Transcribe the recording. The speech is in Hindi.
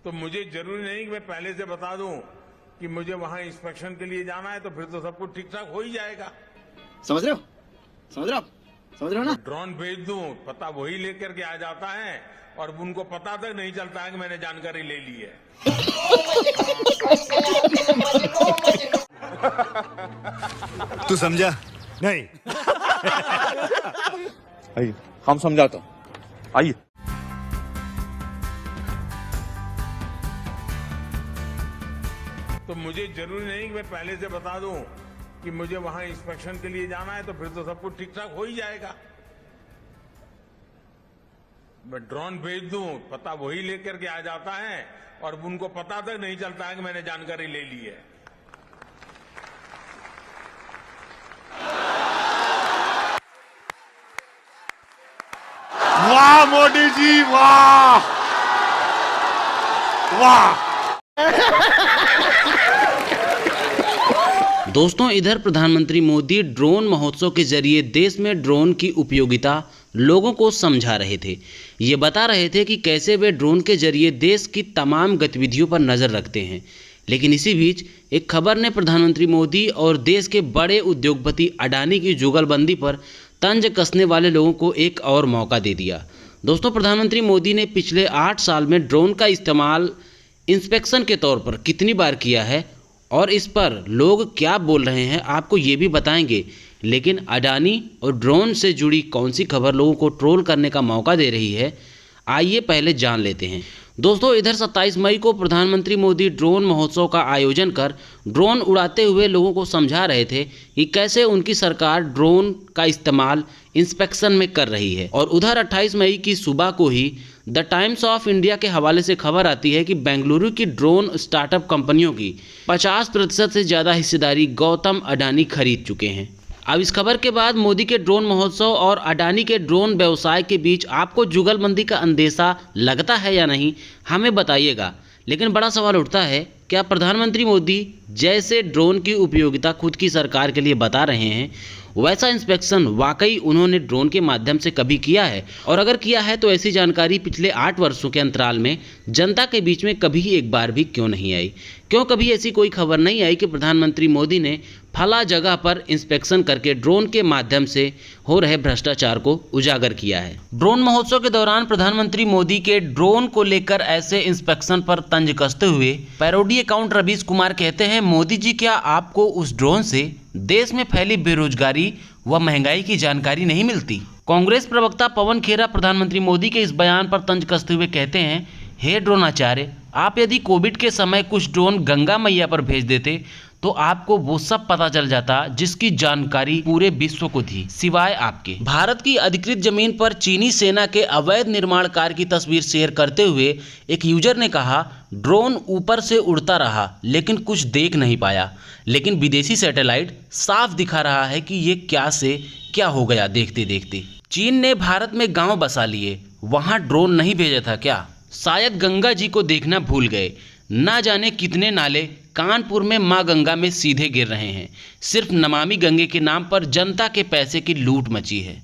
तो मुझे जरूरी नहीं कि मैं पहले से बता दूं कि मुझे वहां इंस्पेक्शन के लिए जाना है, तो फिर तो सब कुछ ठीक ठाक हो ही जाएगा। समझ रहे हो? समझ रहे हो आप? समझ रहे हो ना? ड्रोन भेज दूं, पता वही लेकर के आ जाता है और उनको पता तक नहीं चलता है कि मैंने जानकारी ले ली है। तू समझा? नहीं। आइए, हम समझाता हूं, आइए। तो मुझे जरूरी नहीं कि मैं पहले से बता दूं कि मुझे वहां इंस्पेक्शन के लिए जाना है, तो फिर तो सब कुछ ठीक ठाक हो ही जाएगा। मैं ड्रोन भेज दूं, पता वही लेकर के आ जाता है और उनको पता तक नहीं चलता है कि मैंने जानकारी ले ली है। वाह मोदी जी, वाह वाह। दोस्तों, इधर प्रधानमंत्री मोदी ड्रोन महोत्सव के जरिए देश में ड्रोन की उपयोगिता लोगों को समझा रहे थे। ये बता रहे थे कि कैसे वे ड्रोन के जरिए देश की तमाम गतिविधियों पर नज़र रखते हैं। लेकिन इसी बीच एक खबर ने प्रधानमंत्री मोदी और देश के बड़े उद्योगपति अडानी की जुगलबंदी पर तंज कसने वाले लोगों को एक और मौका दे दिया। दोस्तों, प्रधानमंत्री मोदी ने पिछले 8 साल में ड्रोन का इस्तेमाल इंस्पेक्शन के तौर पर कितनी बार किया है और इस पर लोग क्या बोल रहे हैं, आपको ये भी बताएंगे। लेकिन अडानी और ड्रोन से जुड़ी कौन सी खबर लोगों को ट्रोल करने का मौका दे रही है, आइए पहले जान लेते हैं। दोस्तों, इधर 27 मई को प्रधानमंत्री मोदी ड्रोन महोत्सव का आयोजन कर ड्रोन उड़ाते हुए लोगों को समझा रहे थे कि कैसे उनकी सरकार ड्रोन का इस्तेमाल इंस्पेक्शन में कर रही है। और उधर 28 मई की सुबह को ही द टाइम्स ऑफ इंडिया के हवाले से खबर आती है कि बेंगलुरु की ड्रोन स्टार्टअप कंपनियों की 50% से ज़्यादा हिस्सेदारी गौतम अडानी खरीद चुके हैं। अब इस खबर के बाद मोदी के ड्रोन महोत्सव और अडानी के ड्रोन व्यवसाय के बीच आपको जुगलबंदी का अंदेशा लगता है या नहीं, हमें बताइएगा। लेकिन बड़ा सवाल उठता है, क्या प्रधानमंत्री मोदी जैसे ड्रोन की उपयोगिता खुद की सरकार के लिए बता रहे हैं, वैसा इंस्पेक्शन वाकई उन्होंने ड्रोन के माध्यम से कभी किया है? और अगर किया है तो ऐसी जानकारी पिछले 8 वर्षों के अंतराल में जनता के बीच में कभी एक बार भी क्यों नहीं आई? क्यों कभी ऐसी कोई खबर नहीं आई कि प्रधानमंत्री मोदी ने फला जगह पर इंस्पेक्शन करके ड्रोन के माध्यम से हो रहे भ्रष्टाचार को उजागर किया है? ड्रोन महोत्सव के दौरान प्रधानमंत्री मोदी के ड्रोन को लेकर ऐसे इंस्पेक्शन पर तंज कसते हुए पैरोडी अकाउंट रवीश कुमार कहते हैं, मोदी जी, क्या आपको उस ड्रोन से देश में फैली बेरोजगारी व महंगाई की जानकारी नहीं मिलती? कांग्रेस प्रवक्ता पवन खेरा प्रधानमंत्री मोदी के इस बयान पर तंज कसते हुए कहते हैं, हे ड्रोनाचार्य, आप यदि कोविड के समय कुछ ड्रोन गंगा मैया पर भेज देते तो आपको वो सब पता चल जाता जिसकी जानकारी पूरे विश्व को थी, सिवाय आपके। भारत की अधिकृत जमीन पर चीनी सेना के अवैध निर्माण कार्य की तस्वीर शेयर करते हुए एक यूजर ने कहा, ड्रोन ऊपर से उड़ता रहा लेकिन कुछ देख नहीं पाया, लेकिन विदेशी सैटेलाइट साफ दिखा रहा है कि ये क्या से क्या हो गया देखते देखते। चीन ने भारत में गांव बसा लिए, वहां ड्रोन नहीं भेजा था क्या? शायद गंगा जी को देखना भूल गए। ना जाने कितने नाले कानपुर में मां गंगा में सीधे गिर रहे हैं। सिर्फ नमामि गंगे के नाम पर जनता के पैसे की लूट मची है।